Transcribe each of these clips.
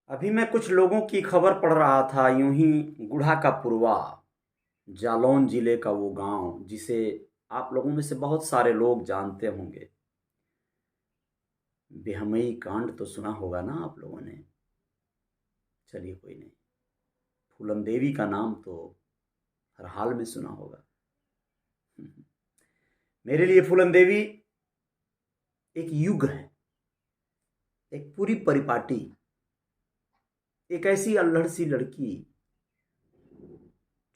अभी मैं कुछ लोगों की खबर पढ़ रहा था, यूं ही गुढ़ा का पुरवा, जालौन जिले का वो गांव जिसे आप लोगों में से बहुत सारे लोग जानते होंगे। बेहमई कांड तो सुना होगा ना आप लोगों ने। चलिए कोई नहीं, फूलन देवी का नाम तो हर हाल में सुना होगा। मेरे लिए फूलन देवी एक युग है, एक पूरी परिपाटी, एक ऐसी अल्हड़ सी लड़की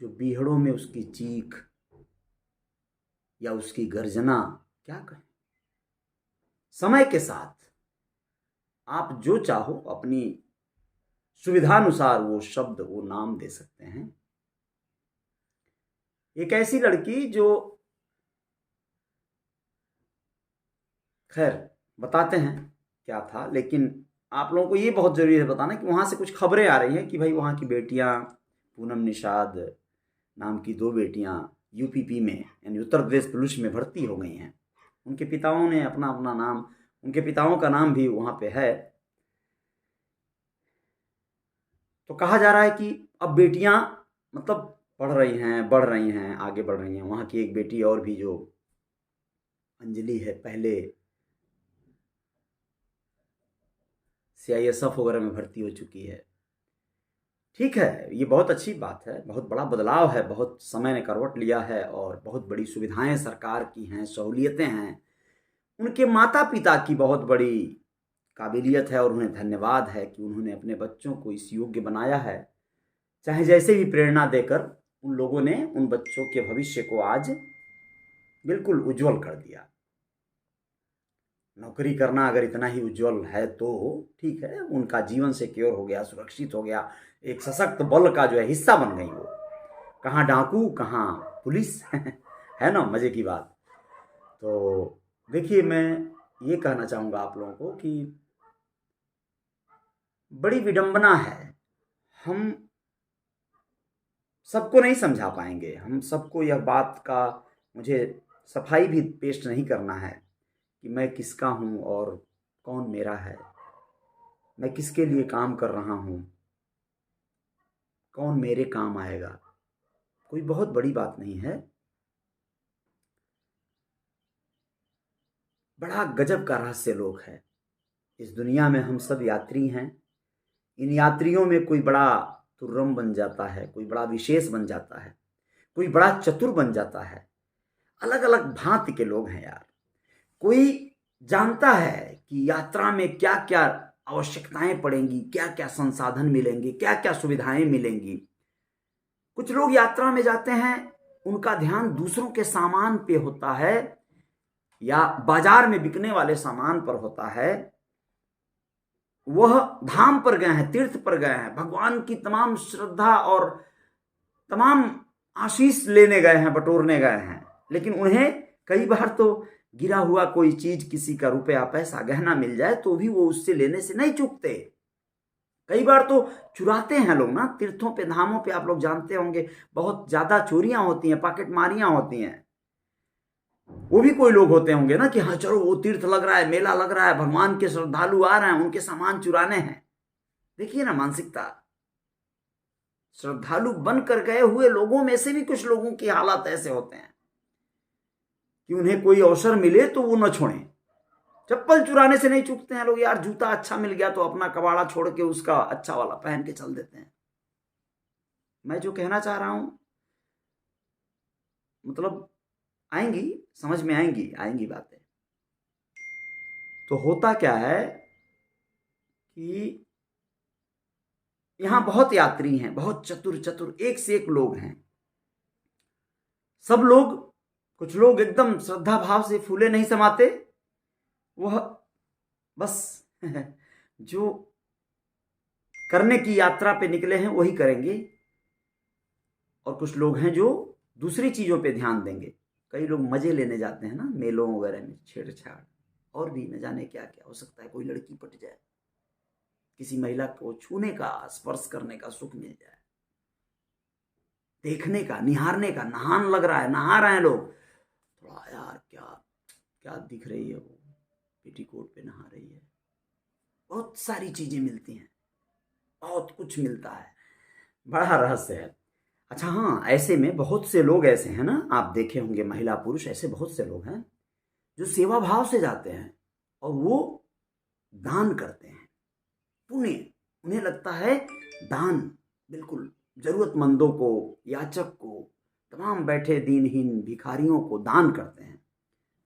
जो बीहड़ों में उसकी चीख या उसकी गर्जना, क्या कहें। समय के साथ आप जो चाहो अपनी सुविधानुसार वो शब्द, वो नाम दे सकते हैं। एक ऐसी लड़की जो, खैर बताते हैं क्या था, लेकिन आप लोगों को ये बहुत ज़रूरी है बताना कि वहाँ से कुछ खबरें आ रही हैं कि भाई वहाँ की बेटियाँ, पूनम निषाद नाम की दो बेटियाँ यूपीपी में यानी उत्तर प्रदेश पुलिस में भर्ती हो गई हैं। उनके पिताओं ने अपना अपना नाम, उनके पिताओं का नाम भी वहाँ पे है। तो कहा जा रहा है कि अब बेटियां मतलब पढ़ रही हैं, बढ़ रही हैं, आगे बढ़ रही हैं। वहाँ की एक बेटी और भी जो अंजलि है, पहले सीआईएसएफ वगैरह में भर्ती हो चुकी है। ठीक है, ये बहुत अच्छी बात है, बहुत बड़ा बदलाव है, बहुत समय ने करवट लिया है और बहुत बड़ी सुविधाएं सरकार की हैं, सहूलियतें हैं। उनके माता पिता की बहुत बड़ी काबिलियत है और उन्हें धन्यवाद है कि उन्होंने अपने बच्चों को इस योग्य बनाया है। चाहे जैसे भी प्रेरणा देकर उन लोगों ने उन बच्चों के भविष्य को आज बिल्कुल उज्जवल कर दिया। नौकरी करना अगर इतना ही उज्जवल है तो ठीक है, उनका जीवन सिक्योर हो गया, सुरक्षित हो गया, एक सशक्त बल का जो है हिस्सा बन गई वो। कहाँ डाकू, कहाँ पुलिस। है ना मजे की बात। तो देखिए, मैं ये कहना चाहूँगा आप लोगों को कि बड़ी विडंबना है। हम सबको नहीं समझा पाएंगे, हम सबको यह बात का मुझे सफाई भी पेश नहीं करना है कि मैं किसका हूँ और कौन मेरा है, मैं किसके लिए काम कर रहा हूँ, कौन मेरे काम आएगा। कोई बहुत बड़ी बात नहीं है। बड़ा गजब का रहस्य लोक है। इस दुनिया में हम सब यात्री हैं। इन यात्रियों में कोई बड़ा तुर्रम बन जाता है, कोई बड़ा विशेष बन जाता है, कोई बड़ा चतुर बन जाता है। अलग अलग भांति के लोग हैं यार। कोई जानता है कि यात्रा में क्या क्या आवश्यकताएं पड़ेंगी, क्या क्या संसाधन मिलेंगे, क्या क्या सुविधाएं मिलेंगी। कुछ लोग यात्रा में जाते हैं, उनका ध्यान दूसरों के सामान पे होता है या बाजार में बिकने वाले सामान पर होता है। वह धाम पर गए हैं, तीर्थ पर गए हैं, भगवान की तमाम श्रद्धा और तमाम आशीष लेने गए हैं, बटोरने गए हैं। लेकिन उन्हें कई बार तो गिरा हुआ कोई चीज, किसी का रुपया पैसा गहना मिल जाए तो भी वो उससे लेने से नहीं चूकते। कई बार तो चुराते हैं लोग ना, तीर्थों पे, धामों पे आप लोग जानते होंगे बहुत ज्यादा चोरियां होती हैं, पॉकेट मारियां होती हैं। वो भी कोई लोग होते होंगे ना कि हाँ चलो वो तीर्थ लग रहा है, मेला लग रहा है, भगवान के श्रद्धालु आ रहे हैं, उनके सामान चुराने हैं। देखिए ना मानसिकता। श्रद्धालु बनकर गए हुए लोगों में से भी कुछ लोगों की हालात ऐसे होते हैं कि उन्हें कोई अवसर मिले तो वो न छोड़ें। चप्पल चुराने से नहीं चूकते हैं लोग यार। जूता अच्छा मिल गया तो अपना कबाड़ा छोड़ के उसका अच्छा वाला पहन के चल देते हैं। मैं जो कहना चाह रहा हूं, मतलब आएंगी, समझ में आएंगी, आएंगी बातें। तो होता क्या है कि यहां बहुत यात्री हैं, बहुत चतुर चतुर एक से एक लोग हैं। सब लोग, कुछ लोग एकदम श्रद्धा भाव से फूले नहीं समाते। वह बस जो करने की यात्रा पे निकले हैं वही करेंगे। और कुछ लोग हैं जो दूसरी चीजों पे ध्यान देंगे। कई लोग मजे लेने जाते हैं ना मेलों वगैरह में, छेड़छाड़ और भी न जाने क्या क्या हो सकता है। कोई लड़की पट जाए, किसी महिला को छूने का, स्पर्श करने का सुख मिल जाए, देखने का, निहारने का। नहान लग रहा है, नहा रहे हैं लोग, थोड़ा यार क्या क्या दिख रही है वो, पेटीकोट पे नहा रही है। बहुत सारी चीजें मिलती हैं। बहुत कुछ मिलता है, बड़ा रहस्य है। अच्छा हाँ, ऐसे में बहुत से लोग ऐसे हैं ना, आप देखे होंगे महिला पुरुष ऐसे बहुत से लोग हैं जो सेवा भाव से जाते हैं और वो दान करते हैं, पुण्य। उन्हें लगता है दान बिल्कुल जरूरतमंदों को, याचक को, तमाम बैठे दीनहीन भिखारियों को दान करते हैं।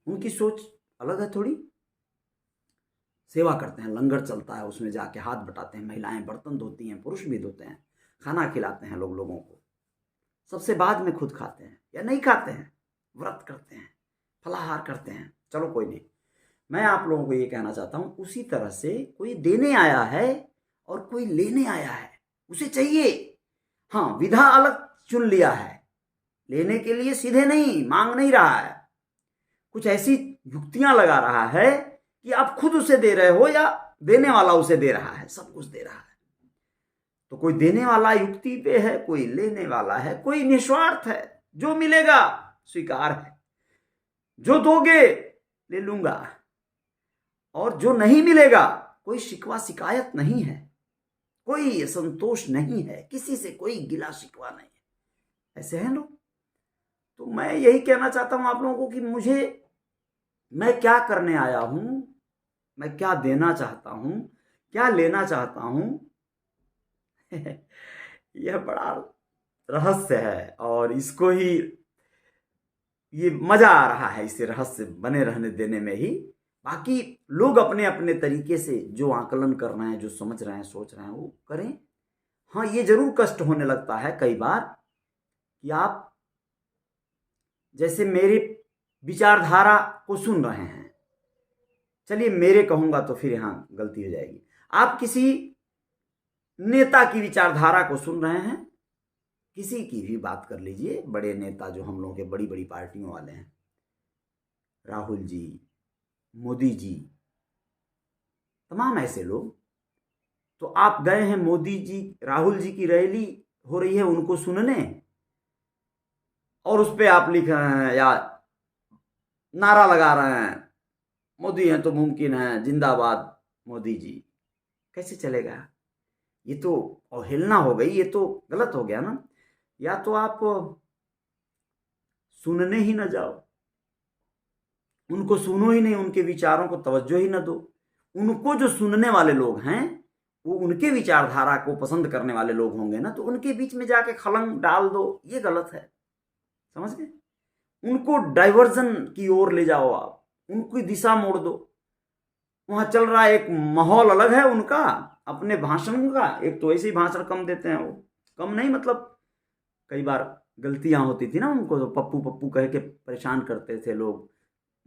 उनकी सोच अलग है थोड़ी। सेवा करते हैं, लंगर चलता है उसमें जाके हाथ बटाते हैं, महिलाएं बर्तन धोती हैं, पुरुष भी धोते हैं, खाना खिलाते हैं लोगों को, सबसे बाद में खुद खाते हैं या नहीं खाते हैं, व्रत करते हैं, फलाहार करते हैं। चलो कोई नहीं, मैं आप लोगों को ये कहना चाहता हूँ, उसी तरह से कोई देने आया है और कोई लेने आया है, उसे चाहिए। हाँ, विधा अलग चुन लिया है, लेने के लिए सीधे नहीं, मांग नहीं रहा है, कुछ ऐसी युक्तियां लगा रहा है कि आप खुद उसे दे रहे हो या देने वाला उसे दे रहा है, सब कुछ दे रहा है। तो कोई देने वाला युक्ति पे है, कोई लेने वाला है, कोई निस्वार्थ है, जो मिलेगा स्वीकार है, जो दोगे ले लूंगा, और जो नहीं मिलेगा कोई शिकवा शिकायत नहीं है, कोई असंतोष नहीं है, किसी से कोई गिला शिकवा नहीं है। ऐसे हैं लोग। तो मैं यही कहना चाहता हूं आप लोगों को कि मैं क्या करने आया हूं, मैं क्या देना चाहता हूं, क्या लेना चाहता हूं यह बड़ा रहस्य है, और इसको ही ये मजा आ रहा है, इसे रहस्य बने रहने देने में ही। बाकी लोग अपने अपने तरीके से जो आकलन कर रहे हैं, जो समझ रहे हैं, सोच रहे हैं, वो करें। हाँ, ये जरूर कष्ट होने लगता है कई बार कि आप जैसे मेरे विचारधारा को सुन रहे हैं, चलिए मेरे कहूंगा तो फिर यहां गलती हो जाएगी, आप किसी नेता की विचारधारा को सुन रहे हैं, किसी की भी बात कर लीजिए, बड़े नेता जो हम लोगों के बड़ी बड़ी पार्टियों वाले हैं, राहुल जी, मोदी जी, तमाम ऐसे लोग। तो आप गए हैं मोदी जी, राहुल जी की रैली हो रही है उनको सुनने, और उस पर आप लिख रहे हैं या नारा लगा रहे हैं, मोदी हैं तो मुमकिन है, जिंदाबाद मोदी जी। कैसे चलेगा? ये तो अवहेलना हो गई, ये तो गलत हो गया ना। या तो आप सुनने ही न जाओ, उनको सुनो ही नहीं, उनके विचारों को तवज्जो ही न दो। उनको जो सुनने वाले लोग हैं वो उनके विचारधारा को पसंद करने वाले लोग होंगे ना, तो उनके बीच में जाके खलंग डाल दो, ये गलत है। समझ गए? उनको डाइवर्जन की ओर ले जाओ, आप उनकी दिशा मोड़ दो। वहां चल रहा है एक माहौल अलग है उनका, अपने भाषण का, एक तो ऐसे ही भाषण कम देते हैं, वो कम नहीं मतलब कई बार गलतियां होती थी ना, उनको तो पप्पू पप्पू कह के परेशान करते थे लोग,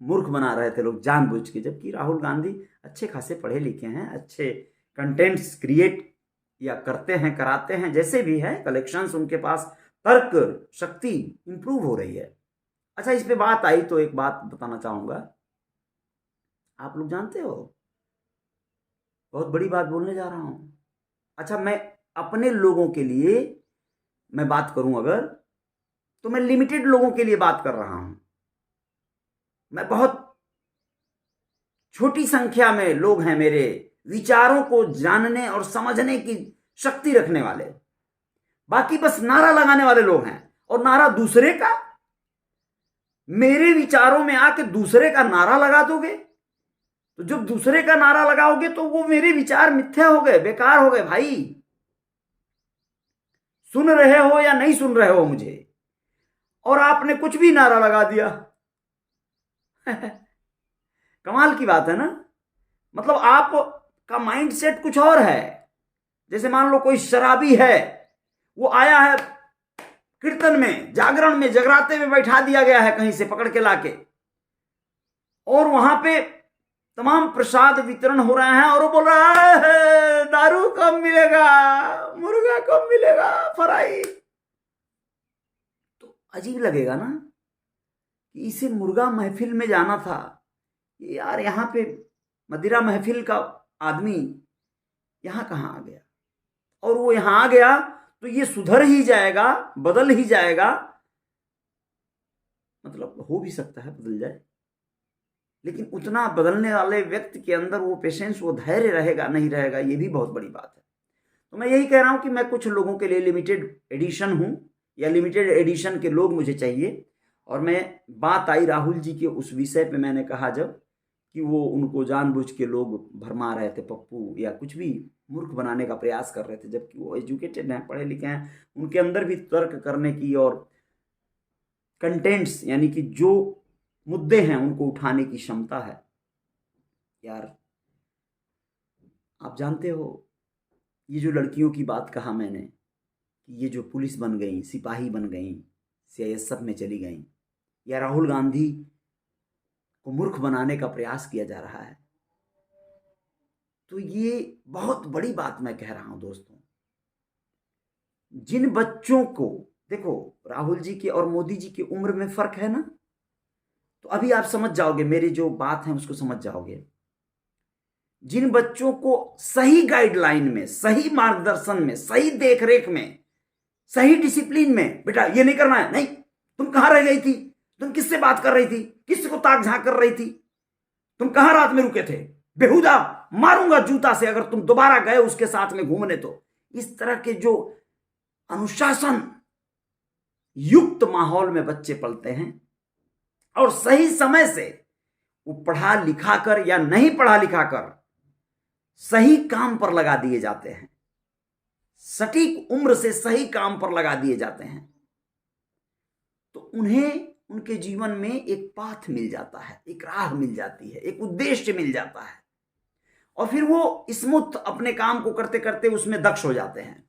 मूर्ख बना रहे थे लोग जानबूझ के। जबकि राहुल गांधी अच्छे खासे पढ़े लिखे हैं, अच्छे कंटेंट्स क्रिएट या करते हैं, कराते हैं, जैसे भी है, कलेक्शंस उनके पास, तर्क शक्ति इंप्रूव हो रही है। अच्छा, इस पे बात आई तो एक बात बताना चाहूंगा, आप लोग जानते हो, बहुत बड़ी बात बोलने जा रहा हूं। अच्छा, मैं अपने लोगों के लिए मैं बात करूं अगर, तो मैं लिमिटेड लोगों के लिए बात कर रहा हूं। मैं बहुत छोटी संख्या में लोग हैं मेरे विचारों को जानने और समझने की शक्ति रखने वाले, बाकी बस नारा लगाने वाले लोग हैं। और नारा दूसरे का, मेरे विचारों में आके दूसरे का नारा लगा दोगे, तो जब दूसरे का नारा लगाओगे तो वो मेरे विचार मिथ्या हो गए, बेकार हो गए भाई। सुन रहे हो या नहीं सुन रहे हो मुझे, और आपने कुछ भी नारा लगा दिया कमाल की बात है ना। मतलब आपका माइंडसेट कुछ और है। जैसे मान लो कोई शराबी है, वो आया है कीर्तन में, जागरण में, जगराते में बैठा दिया गया है कहीं से पकड़ के लाके, और वहां पे तमाम प्रसाद वितरण हो रहे हैं, और वो बोल रहा है दारू कब मिलेगा, मुर्गा कब मिलेगा, फ्राई। तो अजीब लगेगा ना कि इसे मुर्गा महफिल में जाना था, यार यहाँ पे मदिरा महफिल का आदमी यहां कहां आ गया, और वो यहां आ गया तो ये सुधर ही जाएगा, बदल ही जाएगा। मतलब हो भी सकता है बदल जाए, लेकिन उतना बदलने वाले व्यक्ति के अंदर वो पेशेंस, वो धैर्य रहेगा नहीं रहेगा, ये भी बहुत बड़ी बात है। तो मैं यही कह रहा हूं कि मैं कुछ लोगों के लिए लिमिटेड एडिशन हूं, या लिमिटेड एडिशन के लोग मुझे चाहिए। और मैं बात आई राहुल जी के उस विषय पे, मैंने कहा जब कि वो उनको जानबूझ के लोग भरमा रहे थे, पप्पू या कुछ भी मूर्ख बनाने का प्रयास कर रहे थे, जबकि वो एजुकेटेड हैं, पढ़े लिखे हैं, उनके अंदर भी तर्क करने की और कंटेंट्स यानी कि जो मुद्दे हैं उनको उठाने की क्षमता है। यार आप जानते हो, ये जो लड़कियों की बात कहा मैंने कि ये जो पुलिस बन गई, सिपाही बन गई, सीआईएसएफ में चली गई, या राहुल गांधी को मूर्ख बनाने का प्रयास किया जा रहा है, तो ये बहुत बड़ी बात मैं कह रहा हूं दोस्तों। जिन बच्चों को, देखो राहुल जी के और मोदी जी की उम्र में फर्क है ना, तो अभी आप समझ जाओगे, मेरी जो बात है उसको समझ जाओगे। जिन बच्चों को सही गाइडलाइन में, सही मार्गदर्शन में, सही देखरेख में, सही डिसिप्लिन में, बेटा ये नहीं करना है, नहीं, तुम कहां रह गई थी, तुम किससे बात कर रही थी, किसको ताक झांक कर रही थी, तुम कहां रात में रुके थे, बेहुदा मारूंगा जूता से अगर तुम दोबारा गए उसके साथ में घूमने। तो इस तरह के जो अनुशासन युक्त माहौल में बच्चे पलते हैं और सही समय से वो पढ़ा लिखा कर या नहीं पढ़ा लिखा कर सही काम पर लगा दिए जाते हैं, सटीक उम्र से सही काम पर लगा दिए जाते हैं, तो उन्हें उनके जीवन में एक पाथ मिल जाता है, एक राह मिल जाती है, एक उद्देश्य मिल जाता है, और फिर वो स्मूथ अपने काम को करते करते उसमें दक्ष हो जाते हैं।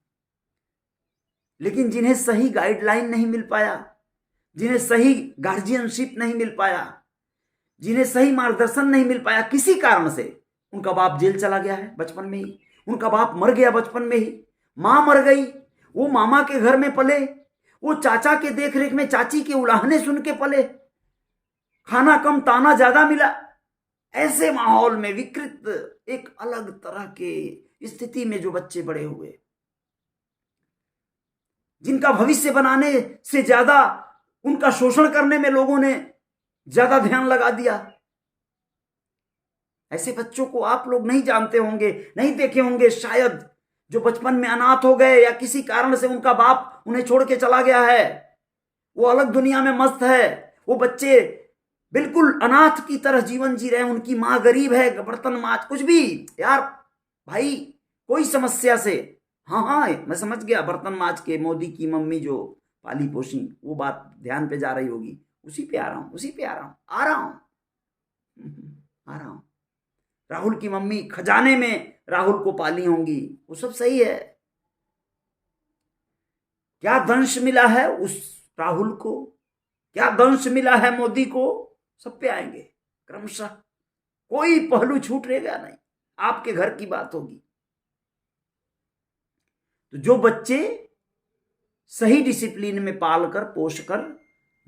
लेकिन जिन्हें सही गाइडलाइन नहीं मिल पाया, जिन्हें सही गार्जियनशिप नहीं मिल पाया, जिन्हें सही मार्गदर्शन नहीं मिल पाया, किसी कारण से उनका बाप जेल चला गया है बचपन में ही, उनका बाप मर गया बचपन में ही, मां मर गई, वो मामा के घर में पले, वो चाचा के देखरेख में चाची के उलाहने सुन के पले, खाना कम ताना ज्यादा मिला, ऐसे माहौल में विकृत एक अलग तरह के स्थिति में जो बच्चे बड़े हुए, जिनका भविष्य बनाने से ज्यादा उनका शोषण करने में लोगों ने ज्यादा ध्यान लगा दिया, ऐसे बच्चों को आप लोग नहीं जानते होंगे, नहीं देखे होंगे शायद, जो बचपन में अनाथ हो गए या किसी कारण से उनका बाप उन्हें छोड़ के चला गया है, वो अलग दुनिया में मस्त है, वो बच्चे बिल्कुल अनाथ की तरह जीवन जी रहे हैं, उनकी मां गरीब है, बर्तन माज कुछ भी, यार भाई कोई समस्या से, हाँ हाँ मैं समझ गया, बर्तन माज के मोदी की मम्मी जो पाली पोसी, वो बात ध्यान पे जा रही होगी, उसी पे आ रहा हूं, उसी पे आ रहा हूं, आ रहा हूं, आ रहा हूं। राहुल की मम्मी खजाने में राहुल को पाली होंगी, वो सब सही है, क्या दंश मिला है उस राहुल को, क्या दंश मिला है मोदी को, सब पे आएंगे क्रमशः, कोई पहलू छूटेगा नहीं, आपके घर की बात होगी। तो जो बच्चे सही डिसिप्लिन में पालकर पोषकर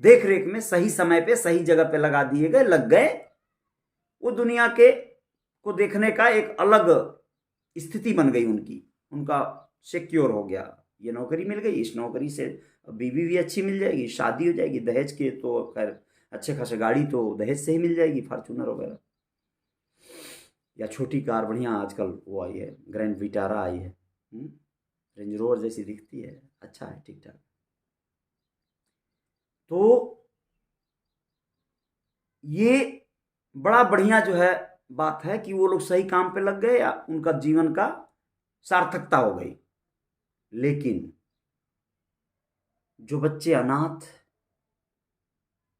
देख रेख में सही समय पे सही जगह पे लगा दिए गए, लग गए, वो दुनिया के को देखने का एक अलग स्थिति बन गई उनकी, उनका सिक्योर हो गया, ये नौकरी मिल गई, इस नौकरी से बीवी भी अच्छी मिल जाएगी, शादी हो जाएगी, दहेज के तो खैर अच्छे खासे गाड़ी तो दहेज से ही मिल जाएगी, फॉर्च्यूनर वगैरह, या छोटी कार बढ़िया आजकल वो आई है, ग्रैंड विटारा आई है, रेंज रोवर जैसी दिखती है, अच्छा है, ठीक ठाक। तो ये बड़ा बढ़िया जो है बात है कि वो लोग सही काम पे लग गए या उनका जीवन का सार्थकता हो गई। लेकिन जो बच्चे अनाथ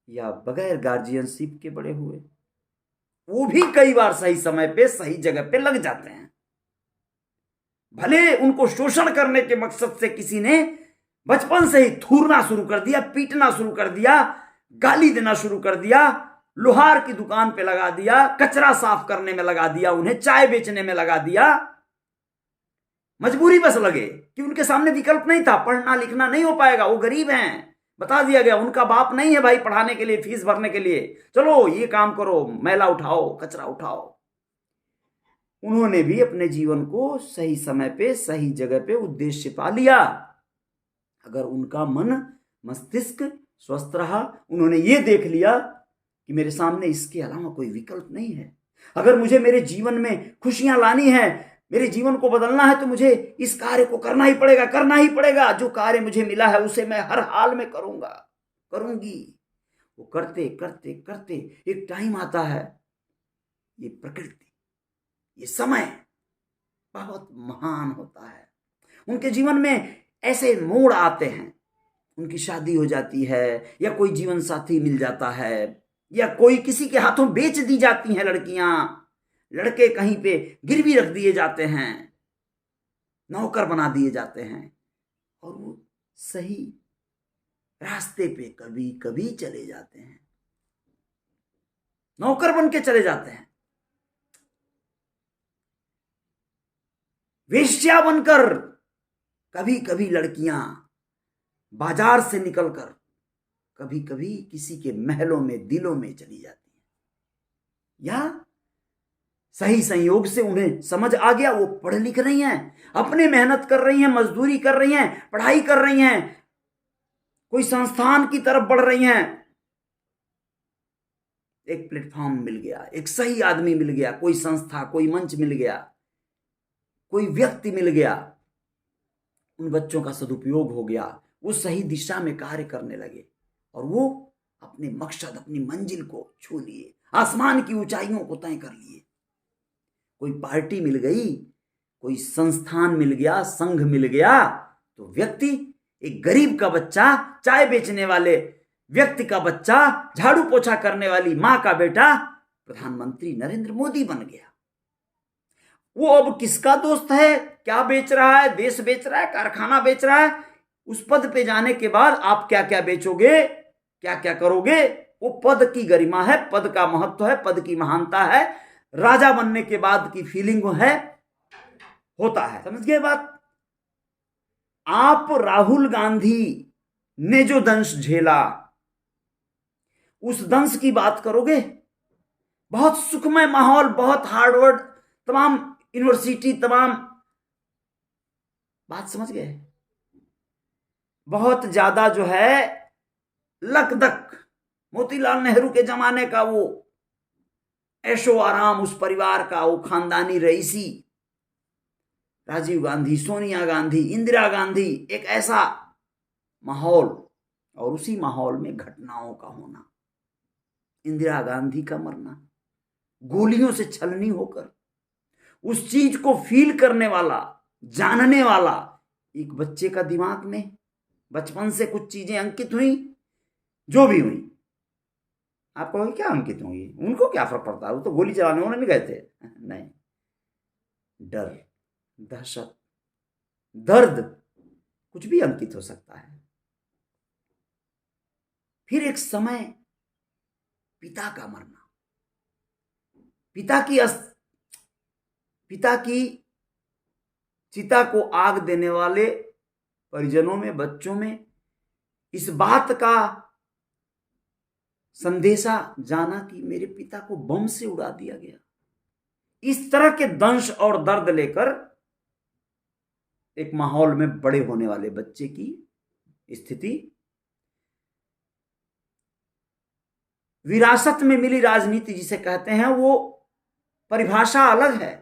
या बगैर गार्जियनशिप के बड़े हुए, वो भी कई बार सही समय पे सही जगह पे लग जाते हैं, भले उनको शोषण करने के मकसद से किसी ने बचपन से ही थूरना शुरू कर दिया, पीटना शुरू कर दिया, गाली देना शुरू कर दिया, लोहार की दुकान पे लगा दिया, कचरा साफ करने में लगा दिया, उन्हें चाय बेचने में लगा दिया, मजबूरी बस लगे कि उनके सामने विकल्प नहीं था, पढ़ना लिखना नहीं हो पाएगा, वो गरीब हैं, बता दिया गया उनका बाप नहीं है भाई पढ़ाने के लिए, फीस भरने के लिए, चलो ये काम करो, मैला उठाओ, कचरा उठाओ। उन्होंने भी अपने जीवन को सही समय पे सही जगह पे उद्देश्य पा लिया, अगर उनका मन मस्तिष्क स्वस्थ रहा, उन्होंने ये देख लिया कि मेरे सामने इसके अलावा कोई विकल्प नहीं है, अगर मुझे मेरे जीवन में खुशियां लानी है, मेरे जीवन को बदलना है तो मुझे इस कार्य को करना ही पड़ेगा, करना ही पड़ेगा। जो कार्य मुझे मिला है उसे मैं हर हाल में करूंगा, करूंगी। वो करते करते करते एक टाइम आता है, ये प्रकृति, ये समय बहुत महान होता है। उनके जीवन में ऐसे मोड़ आते हैं, उनकी शादी हो जाती है, या कोई जीवन साथी मिल जाता है, या कोई किसी के हाथों बेच दी जाती हैं लड़कियां, लड़के कहीं पे गिरवी रख दिए जाते हैं, नौकर बना दिए जाते हैं, और वो सही रास्ते पे कभी कभी चले जाते हैं, नौकर बन के चले जाते हैं, वेश्या बनकर कभी कभी लड़कियां बाजार से निकलकर कभी कभी किसी के महलों में, दिलों में चली जाती हैं, या सही संयोग से उन्हें समझ आ गया, वो पढ़ लिख रही हैं, अपने मेहनत कर रही हैं, मजदूरी कर रही हैं, पढ़ाई कर रही हैं, कोई संस्थान की तरफ बढ़ रही हैं, एक प्लेटफॉर्म मिल गया, एक सही आदमी मिल गया, कोई संस्था, कोई मंच मिल गया, कोई व्यक्ति मिल गया, उन बच्चों का सदुपयोग हो गया, वो सही दिशा में कार्य करने लगे और वो अपने मकसद, अपनी मंजिल को छू लिए, आसमान की ऊंचाइयों को तय कर लिए। कोई पार्टी मिल गई, कोई संस्थान मिल गया, संघ मिल गया, तो व्यक्ति, एक गरीब का बच्चा, चाय बेचने वाले व्यक्ति का बच्चा, झाड़ू पोछा करने वाली मां का बेटा प्रधानमंत्री नरेंद्र मोदी बन गया। वो अब किसका दोस्त है, क्या बेच रहा है, देश बेच रहा है, कारखाना बेच रहा है, उस पद पे जाने के बाद आप क्या क्या बेचोगे, क्या क्या करोगे, वो पद की गरिमा है, पद का महत्व है, पद की महानता है, राजा बनने के बाद की फीलिंग है, होता है। समझ गए बात? आप राहुल गांधी ने जो दंश झेला, उस दंश की बात करोगे, बहुत सुखमय माहौल, बहुत हार्डवर्ड, तमाम यूनिवर्सिटी, तमाम, बात समझ गए, बहुत ज्यादा जो है लकदक, मोतीलाल नेहरू के जमाने का वो ऐशो आराम, उस परिवार का वो खानदानी रईसी, राजीव गांधी, सोनिया गांधी, इंदिरा गांधी, एक ऐसा माहौल, और उसी माहौल में घटनाओं का होना, इंदिरा गांधी का मरना, गोलियों से छलनी होकर, उस चीज को फील करने वाला, जानने वाला एक बच्चे का दिमाग में बचपन से कुछ चीजें अंकित हुई, जो भी हुई। आप कहोगे क्या अंकित होंगी, उनको क्या फर्क पड़ता है, वो तो गोली चलाने उन्होंने गए थे। नहीं, डर, दहशत, दर्द, कुछ भी अंकित हो सकता है। फिर एक समय पिता का मरना, पिता की चिता को आग देने वाले परिजनों में, बच्चों में इस बात का संदेशा जाना कि मेरे पिता को बम से उड़ा दिया गया। इस तरह के दंश और दर्द लेकर एक माहौल में बड़े होने वाले बच्चे की स्थिति, विरासत में मिली राजनीति जिसे कहते हैं, वो परिभाषा अलग है।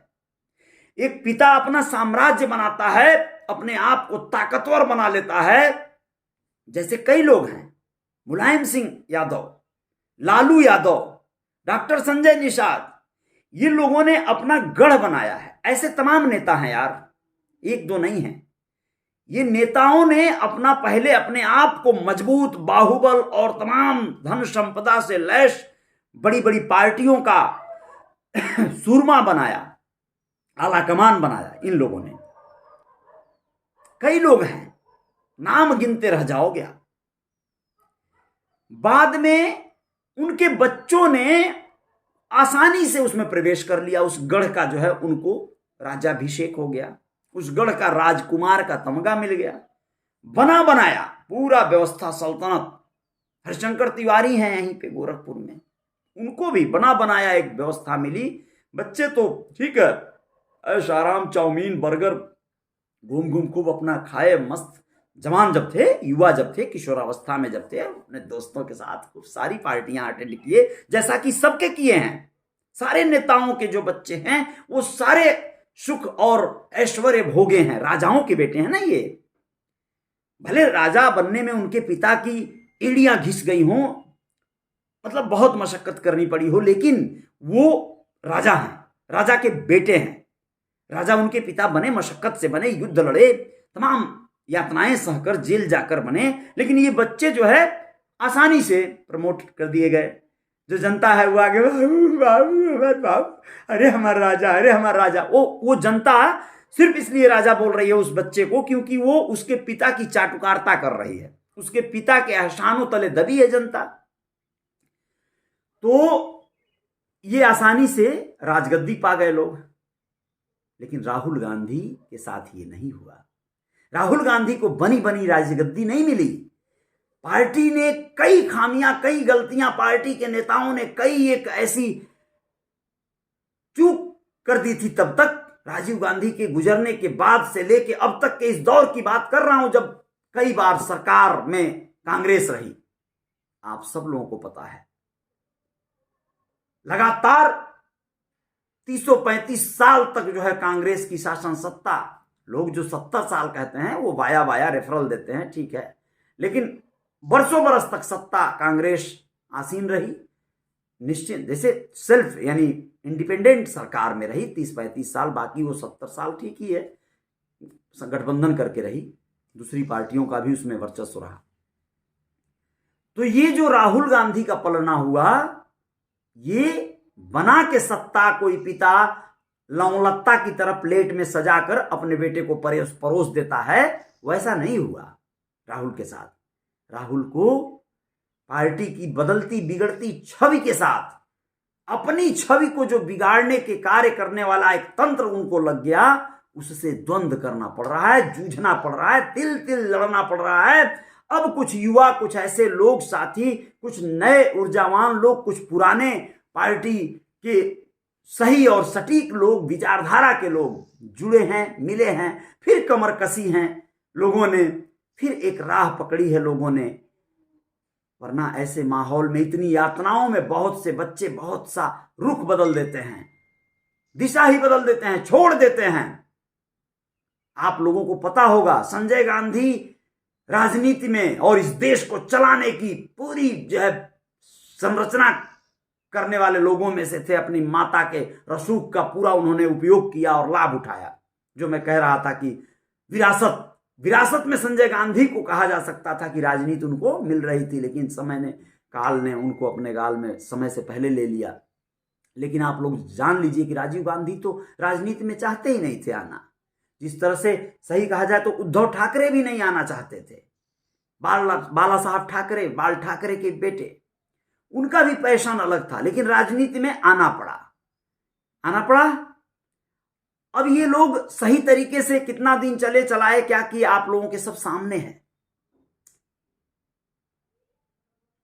एक पिता अपना साम्राज्य बनाता है, अपने आप को ताकतवर बना लेता है, जैसे कई लोग हैं, मुलायम सिंह यादव, लालू यादव, डॉक्टर संजय निषाद, ये लोगों ने अपना गढ़ बनाया है। ऐसे तमाम नेता हैं यार, एक दो नहीं है। ये नेताओं ने अपना पहले अपने आप को मजबूत, बाहुबल और तमाम धन संपदा से लैस बड़ी बड़ी पार्टियों का सूरमा बनाया, आला कमान बनाया इन लोगों ने। कई लोग हैं, नाम गिनते रह जाओगे आप। बाद में उनके बच्चों ने आसानी से उसमें प्रवेश कर लिया, उस गढ़ का जो है उनको राजाभिषेक हो गया, उस गढ़ का राजकुमार का तमगा मिल गया, बना बनाया पूरा व्यवस्था, सल्तनत। हरिशंकर तिवारी हैं यहीं पे गोरखपुर में, उनको भी बना बनाया एक व्यवस्था मिली। बच्चे तो ठीक है, ऐश आराम, चाउमीन, बर्गर, घूम घूम खूब अपना खाए, मस्त। जवान जब थे, युवा जब थे, किशोरावस्था में जब थे, अपने दोस्तों के साथ खूब सारी पार्टियां अटेंड किए, जैसा कि सबके किए हैं। सारे नेताओं के जो बच्चे हैं वो सारे सुख और ऐश्वर्य भोगे हैं, राजाओं के बेटे हैं ना ये। भले राजा बनने में उनके पिता की एड़ियां घिस गई हों, मतलब बहुत मशक्कत करनी पड़ी हो, लेकिन वो राजा हैं, राजा के बेटे हैं। राजा उनके पिता बने, मशक्कत से बने, युद्ध लड़े, तमाम यातनाएं सहकर जेल जाकर बने, लेकिन ये बच्चे जो है आसानी से प्रमोट कर दिए गए। जो जनता है वो आगे बाप, अरे हमारा राजा, अरे हमारा राजा। वो जनता सिर्फ इसलिए राजा बोल रही है उस बच्चे को क्योंकि वो उसके पिता की चाटुकारिता कर रही है, उसके पिता के एहसानों तले दबी है जनता। तो ये आसानी से राजगद्दी पा गए लोग। लेकिन राहुल गांधी के साथ ये नहीं हुआ। राहुल गांधी को बनी बनी राजगद्दी नहीं मिली। पार्टी ने कई खामियां, कई गलतियां, पार्टी के नेताओं ने कई एक ऐसी चूक कर दी थी तब तक, राजीव गांधी के गुजरने के बाद से लेके अब तक के इस दौर की बात कर रहा हूं जब कई बार सरकार में कांग्रेस रही। आप सब लोगों को पता है, लगातार 335 साल तक जो है कांग्रेस की शासन सत्ता, लोग जो 70 साल कहते हैं वो वाया वाया रेफरल देते हैं, ठीक है, लेकिन बरसों बरस तक सत्ता कांग्रेस आसीन रही। निश्चित जैसे सेल्फ यानी इंडिपेंडेंट सरकार में रही 30-35 साल, बाकी वो 70 साल ठीक ही है, गठबंधन करके रही, दूसरी पार्टियों का भी उसमें वर्चस्व रहा। तो ये जो राहुल गांधी का पलना हुआ, ये बना के सत्ता कोई पिता लौलत्ता की तरह प्लेट में सजाकर अपने बेटे को परोस देता है, वैसा नहीं हुआ राहुल के साथ। राहुल को पार्टी की बदलती बिगड़ती छवि के साथ अपनी छवि को जो बिगाड़ने के कार्य करने वाला एक तंत्र उनको लग गया, उससे द्वंद्व करना पड़ रहा है, जूझना पड़ रहा है, तिल तिल लड़ना पड़ रहा है। अब कुछ युवा, कुछ ऐसे लोग साथी, कुछ नए ऊर्जावान लोग, कुछ पुराने पार्टी के सही और सटीक लोग, विचारधारा के लोग जुड़े हैं, मिले हैं, फिर कमर कसी हैं लोगों ने, फिर एक राह पकड़ी है लोगों ने। वरना ऐसे माहौल में, इतनी यातनाओं में बहुत से बच्चे बहुत सा रुख बदल देते हैं, दिशा ही बदल देते हैं, छोड़ देते हैं। आप लोगों को पता होगा, संजय गांधी राजनीति में और इस देश को चलाने की पूरी जो है संरचना करने वाले लोगों में से थे। अपनी माता के रसूख का पूरा उन्होंने उपयोग किया और लाभ उठाया। जो मैं कह रहा था कि विरासत में संजय गांधी को कहा जा सकता था कि राजनीति उनको मिल रही थी, लेकिन समय ने, काल ने उनको अपने गाल में समय से पहले ले लिया। लेकिन आप लोग जान लीजिए कि राजीव गांधी तो राजनीति में चाहते ही नहीं थे आना। जिस तरह से सही कहा जाए तो उद्धव ठाकरे भी नहीं आना चाहते थे। बाला साहब ठाकरे, बाल ठाकरे के बेटे, उनका भी पैशन अलग था, लेकिन राजनीति में आना पड़ा। अब ये लोग सही तरीके से कितना दिन चलाए, क्या किए, आप लोगों के सब सामने है।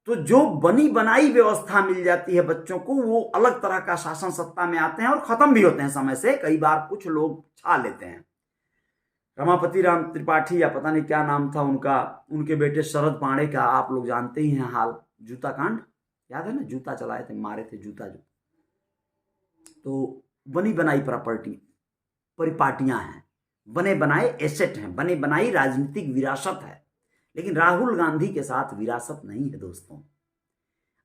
तो जो बनी बनाई व्यवस्था मिल जाती है बच्चों को, वो अलग तरह का शासन सत्ता में आते हैं और खत्म भी होते हैं समय से। कई बार कुछ लोग छा लेते हैं। रमापति राम त्रिपाठी या पता नहीं क्या नाम था उनका, उनके बेटे शरद पांडे का आप लोग जानते ही हैं हाल, जूता कांड याद है ना, जूता चलाए थे, मारे थे जूता जो। तो बनी बनाई परिपाटियां हैं, बने बनाए एसेट हैं, बने बनाई राजनीतिक विरासत है। लेकिन राहुल गांधी के साथ विरासत नहीं है दोस्तों।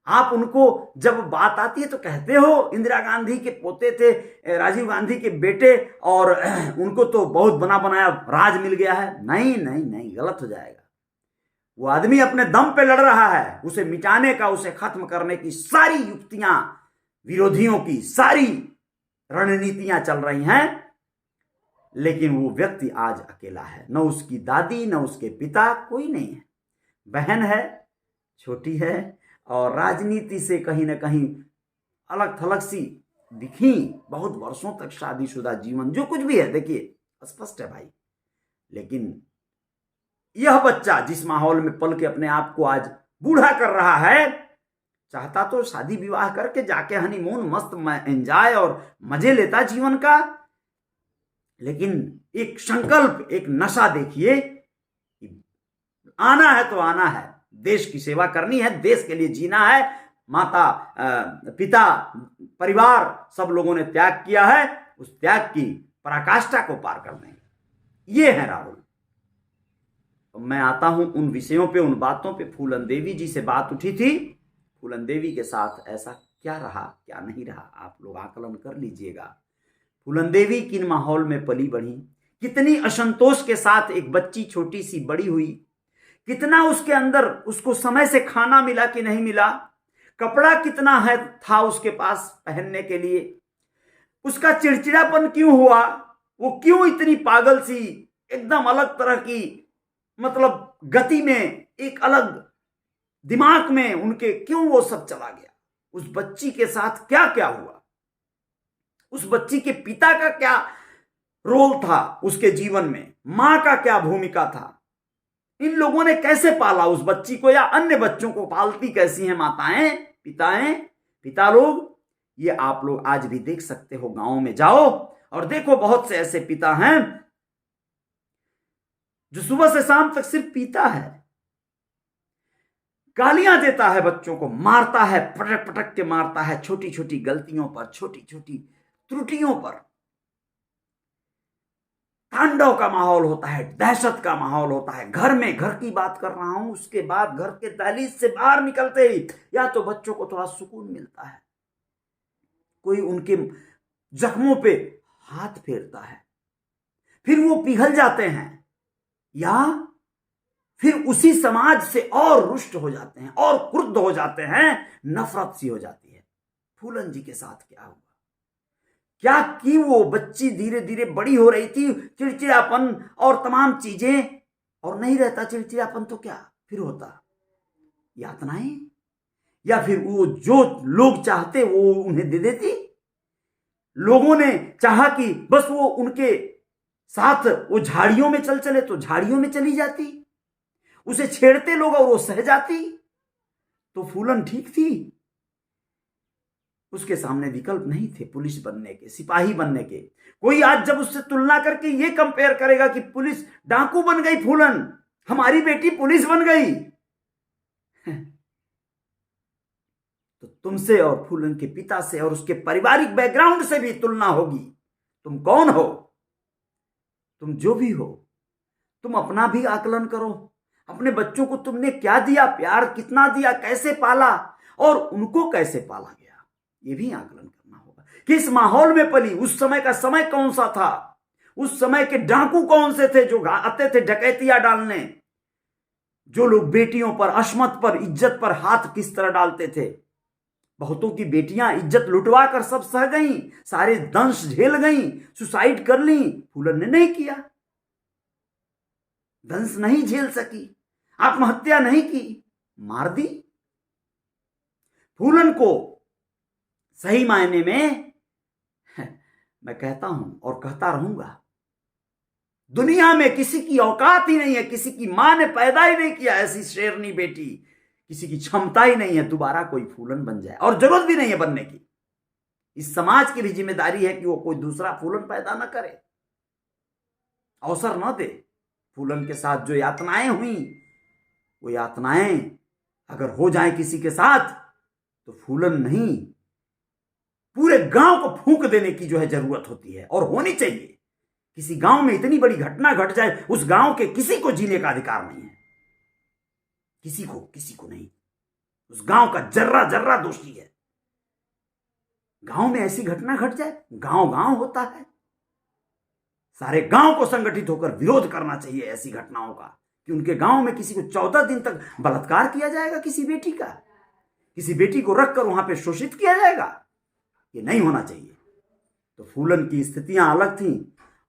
आप उनको जब बात आती है तो कहते हो इंदिरा गांधी के पोते थे, राजीव गांधी के बेटे, और उनको तो बहुत बना बनाया राज मिल गया है। नहीं नहीं नहीं, गलत हो जाएगा। वो आदमी अपने दम पे लड़ रहा है, उसे मिटाने का, उसे खत्म करने की सारी युक्तियां, विरोधियों की सारी रणनीतियां चल रही हैं, लेकिन वो व्यक्ति आज अकेला है। न उसकी दादी, न उसके पिता, कोई नहीं है। बहन है, छोटी है, और राजनीति से कहीं ना कहीं अलग थलग सी दिखी। बहुत वर्षों तक शादीशुदा जीवन, जो कुछ भी है, देखिए स्पष्ट है भाई। लेकिन यह बच्चा जिस माहौल में पल के अपने आप को आज बूढ़ा कर रहा है, चाहता तो शादी विवाह करके जाके हनीमून मस्त एंजॉय और मजे लेता जीवन का, लेकिन एक संकल्प, एक नशा देखिए, आना है तो आना है, देश की सेवा करनी है, देश के लिए जीना है। माता, पिता, परिवार, सब लोगों ने त्याग किया है। उस त्याग की पराकाष्ठा को पार कर देंगे। ये है राहुल। तो मैं आता हूं उन विषयों पे, उन बातों पे। फूलन देवी जी से बात उठी थी, फूलन देवी के साथ ऐसा क्या रहा क्या नहीं रहा, आप लोग आकलन कर लीजिएगा। फूलन देवी किन माहौल में पली बढ़ी, कितनी असंतोष के साथ एक बच्ची छोटी सी बड़ी हुई, कितना उसके अंदर उसको समय से खाना मिला कि नहीं मिला, कपड़ा कितना है था उसके पास पहनने के लिए, उसका चिड़चिड़ापन क्यों हुआ, वो क्यों इतनी पागल सी, एकदम अलग तरह की मतलब गति में, एक अलग दिमाग में उनके क्यों वो सब चला गया। उस बच्ची के साथ क्या क्या हुआ, उस बच्ची के पिता का क्या रोल था उसके जीवन में, मां का क्या भूमिका था, इन लोगों ने कैसे पाला उस बच्ची को, या अन्य बच्चों को पालती कैसी हैं माताएं, पिता लोग। ये आप लोग आज भी देख सकते हो, गांव में जाओ और देखो, बहुत से ऐसे पिता हैं जो सुबह से शाम तक सिर्फ पीता है, गालियां देता है बच्चों को, मारता है, पटक पटक के मारता है, छोटी छोटी गलतियों पर, छोटी छोटी त्रुटियों पर। तांडव का माहौल होता है, दहशत का माहौल होता है। घर में, घर की बात कर रहा हूं, उसके बाद घर के दहलीज से बाहर निकलते ही या तो बच्चों को थोड़ा सुकून मिलता है, कोई उनके जख्मों पे हाथ फेरता है, फिर वो पिघल जाते हैं, या फिर उसी समाज से और रुष्ट हो जाते हैं और क्रुद्ध हो जाते हैं, नफरत सी हो जाती है। फूलन जी के साथ क्या हुआ, क्या कि वो बच्ची धीरे धीरे बड़ी हो रही थी, चिड़चिड़ापन और तमाम चीजें, और नहीं रहता चिड़चिड़ापन तो क्या फिर होता, यातनाएं, या फिर वो जो लोग चाहते वो उन्हें दे देती। लोगों ने चाहा कि बस वो उनके साथ वो झाड़ियों में चले तो झाड़ियों में चली जाती, उसे छेड़ते लोग और वो सह जाती। तो फूलन ठीक थी, उसके सामने विकल्प नहीं थे पुलिस बनने के, सिपाही बनने के। कोई आज जब उससे तुलना करके ये कंपेयर करेगा कि पुलिस डाकू बन गई फूलन, हमारी बेटी पुलिस बन गई, तो तुमसे और फूलन के पिता से और उसके पारिवारिक बैकग्राउंड से भी तुलना होगी। तुम कौन हो, तुम जो भी हो, तुम अपना भी आकलन करो। अपने बच्चों को तुमने क्या दिया, प्यार कितना दिया, कैसे पाला, और उनको कैसे पाला गया, ये भी आकलन करना होगा। किस माहौल में पली, उस समय का समय कौन सा था, उस समय के डाकू कौन से थे जो आते थे डकैतियां डालने, जो लोग बेटियों पर, अशमत पर, इज्जत पर हाथ किस तरह डालते थे। बहुतों की बेटियां इज्जत लुटवा कर सब सह गईं, सारे दंश झेल गईं, सुसाइड कर ली। फूलन ने नहीं किया, दंश नहीं झेल सकी, आत्महत्या नहीं की, मार दी। फूलन को सही मायने में मैं कहता हूं और कहता रहूंगा, दुनिया में किसी की औकात ही नहीं है, किसी की मां ने पैदा ही नहीं किया ऐसी शेरनी बेटी, किसी की क्षमता ही नहीं है दोबारा कोई फूलन बन जाए, और जरूरत भी नहीं है बनने की। इस समाज की भी जिम्मेदारी है कि वो कोई दूसरा फूलन पैदा न करे, अवसर न दे। फूलन के साथ जो यातनाएं हुई, वो यातनाएं अगर हो जाए किसी के साथ, तो फूलन नहीं, पूरे गांव को फूंक देने की जो है जरूरत होती है, और होनी चाहिए। किसी गांव में इतनी बड़ी घटना घट जाए, उस गांव के किसी को जीने का अधिकार नहीं है, किसी को नहीं। उस गांव का जर्रा जर्रा दोषी है। गांव में ऐसी घटना घट जाए, गांव होता है, सारे गांव को संगठित होकर विरोध करना चाहिए ऐसी घटनाओं का, कि उनके गांव में किसी को 14 दिन तक बलात्कार किया जाएगा, किसी बेटी का, किसी बेटी को रखकर वहां पे शोषित किया जाएगा, ये नहीं होना चाहिए। तो फूलन की स्थितियां अलग थीं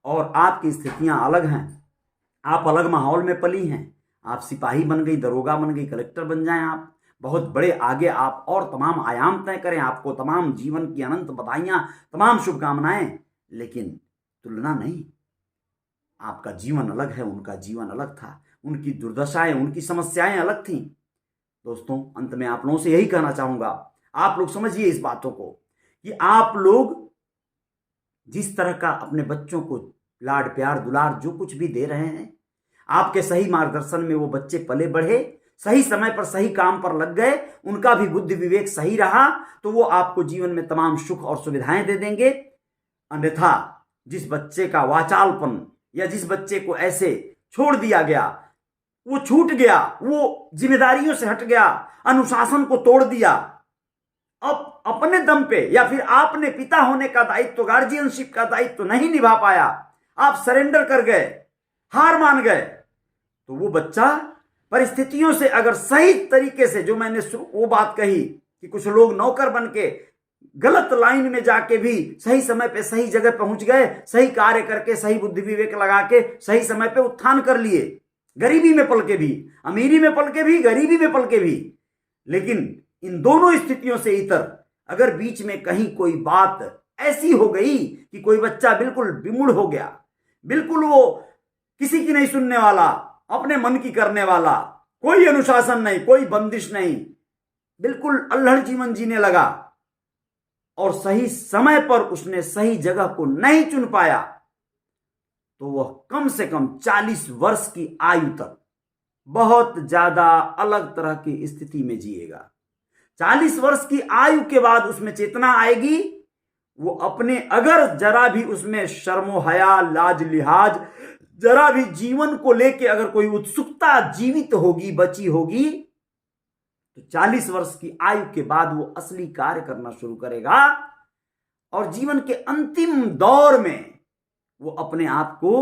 और आपकी स्थितियां अलग हैं। आप अलग माहौल में पली हैं, आप सिपाही बन गई, दरोगा बन गई, कलेक्टर बन जाएं, आप बहुत बड़े आगे आप और तमाम आयाम तय करें। आपको तमाम जीवन की अनंत बधाइयां, तमाम शुभकामनाएं, लेकिन तुलना नहीं। आपका जीवन अलग है, उनका जीवन अलग था, उनकी दुर्दशाएं, उनकी समस्याएं अलग थीं। दोस्तों, अंत में आप लोगों से यही कहना चाहूंगा, आप लोग समझिए इस बातों को, कि आप लोग जिस तरह का अपने बच्चों को लाड प्यार दुलार जो कुछ भी दे रहे हैं, आपके सही मार्गदर्शन में वो बच्चे पले बढ़े, सही समय पर सही काम पर लग गए, उनका भी बुद्धि विवेक सही रहा, तो वो आपको जीवन में तमाम सुख और सुविधाएं दे देंगे। अन्यथा जिस बच्चे का वाचालपन या जिस बच्चे को ऐसे छोड़ दिया गया, वो छूट गया, वो जिम्मेदारियों से हट गया, अनुशासन को तोड़ दिया, अब अपने दम पे या फिर आपने पिता होने का दायित्व, गार्जियनशिप का दायित्व नहीं निभा पाया, आप सरेंडर कर गए, हार मान गए, तो वो बच्चा परिस्थितियों से अगर सही तरीके से, जो मैंने वो बात कही कि कुछ लोग नौकर बन के गलत लाइन में जाके भी सही समय पे सही जगह पहुंच गए, सही कार्य करके, सही बुद्धि विवेक लगा के सही समय पे उत्थान कर लिए, गरीबी में पल के भी, अमीरी में पल के भी, गरीबी में पल के भी। लेकिन इन दोनों स्थितियों से इतर अगर बीच में कहीं कोई बात ऐसी हो गई कि कोई बच्चा बिल्कुल विमूढ़ हो गया, बिल्कुल वो किसी की नहीं सुनने वाला, अपने मन की करने वाला, कोई अनुशासन नहीं, कोई बंदिश नहीं, बिल्कुल अल्हड़ जीवन जीने लगा और सही समय पर उसने सही जगह को नहीं चुन पाया, तो वह कम से कम 40 वर्ष की आयु तक बहुत ज्यादा अलग तरह की स्थिति में जिएगा। 40 वर्ष की आयु के बाद उसमें चेतना आएगी, वो अपने, अगर जरा भी उसमें शर्मो हया, लाज लिहाज, जरा भी जीवन को लेके अगर कोई उत्सुकता जीवित होगी, बची होगी, तो 40 वर्ष की आयु के बाद वो असली कार्य करना शुरू करेगा और जीवन के अंतिम दौर में वो अपने आप को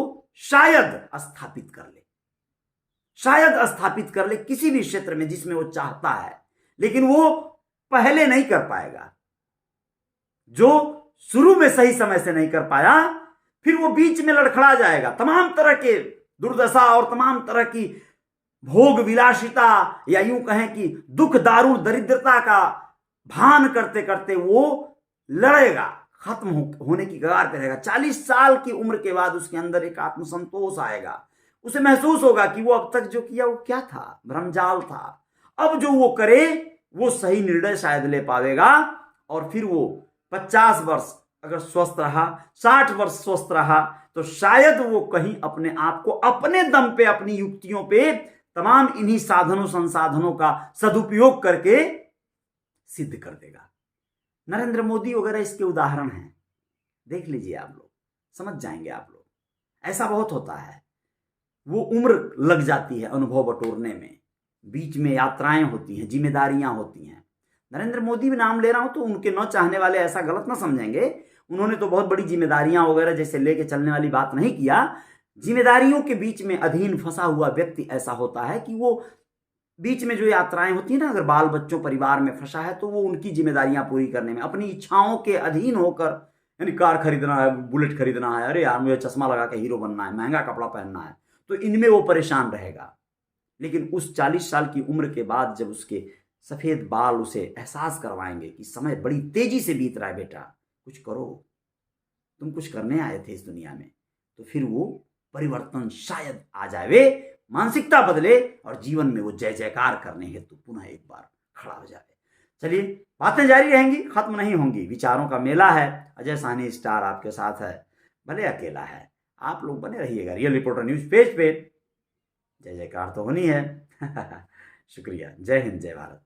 शायद स्थापित कर ले, शायद स्थापित कर ले किसी भी क्षेत्र में जिसमें वो चाहता है, लेकिन वो पहले नहीं कर पाएगा। जो शुरू में सही समय से नहीं कर पाया, फिर वो बीच में लड़खड़ा जाएगा, तमाम तरह के दुर्दशा और तमाम तरह की भोग विलासिता या यूं कहें कि दुख दारुण दरिद्रता का भान करते करते वो लड़ेगा, खत्म होने की कगार पे रहेगा। 40 साल की उम्र के बाद उसके अंदर एक आत्मसंतोष आएगा, उसे महसूस होगा कि वो अब तक जो किया वो क्या था, भ्रमजाल था। अब जो वो करे वो सही निर्णय शायद ले पावेगा और फिर वो 50 वर्ष अगर स्वस्थ रहा, 60 वर्ष स्वस्थ रहा, तो शायद वो कहीं अपने आप को अपने दम पे, अपनी युक्तियों पे, तमाम इन्हीं साधनों संसाधनों का सदुपयोग करके सिद्ध कर देगा। नरेंद्र मोदी वगैरह इसके उदाहरण हैं, देख लीजिए आप लोग, समझ जाएंगे आप लोग। ऐसा बहुत होता है, वो उम्र लग जाती है अनुभव बटोरने में, बीच में यात्राएं होती हैं, जिम्मेदारियां होती हैं। नरेंद्र मोदी भी नाम ले रहा हूं तो उनके न चाहने वाले ऐसा गलत ना समझेंगे, उन्होंने तो बहुत बड़ी जिम्मेदारियां वगैरह जैसे लेके चलने वाली बात नहीं किया। जिम्मेदारियों के बीच में अधीन फंसा हुआ व्यक्ति ऐसा होता है कि वो बीच में जो यात्राएं होती है ना, अगर बाल बच्चों परिवार में फंसा है तो वो उनकी जिम्मेदारियां पूरी करने में अपनी इच्छाओं के अधीन होकर, यानी कार खरीदना है, बुलेट खरीदना है, अरे यार मुझे चश्मा लगा के हीरो बनना है, महंगा कपड़ा पहनना है, तो इनमें वो परेशान रहेगा। लेकिन उस 40 साल की उम्र के बाद जब उसके सफेद बाल उसे एहसास करवाएंगे कि समय बड़ी तेजी से बीत रहा है, बेटा कुछ करो, तुम कुछ करने आए थे इस दुनिया में, तो फिर वो परिवर्तन शायद आ जाए, मानसिकता बदले और जीवन में वो जय जयकार करने हेतु पुनः एक बार खड़ा हो जाए। चलिए, बातें जारी रहेंगी, खत्म नहीं होंगी, विचारों का मेला है। अजय साहनी स्टार आपके साथ है, भले अकेला है, आप लोग बने रहिएगा रियल रिपोर्टर न्यूज पेज पे। जय जयकार तो होनी है। शुक्रिया। जय हिंद, जय भारत।